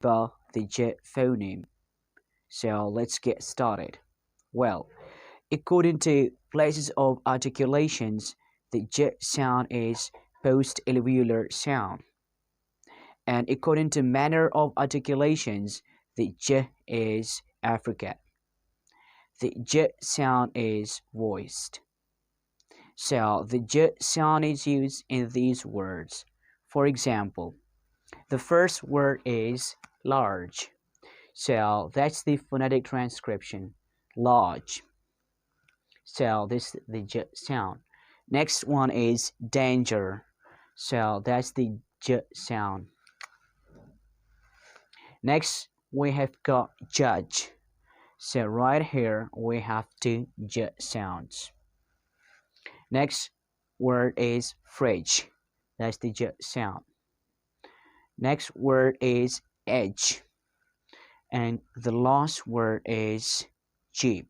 about the J phoneme. So let's get started. Well, according to places of articulations, the J sound is post-alveolar sound, and according to manner of articulations, the J is affricate. The J sound is voiced. So the J sound is used in these words. For example, the first word is large. So that's the phonetic transcription. Large. So this is the J sound. Next one is danger. So that's the J sound. Next we have got judge. So right here we have two J sounds. Next word is fridge. That's the J sound. Next word is edge. And the last word is jeep.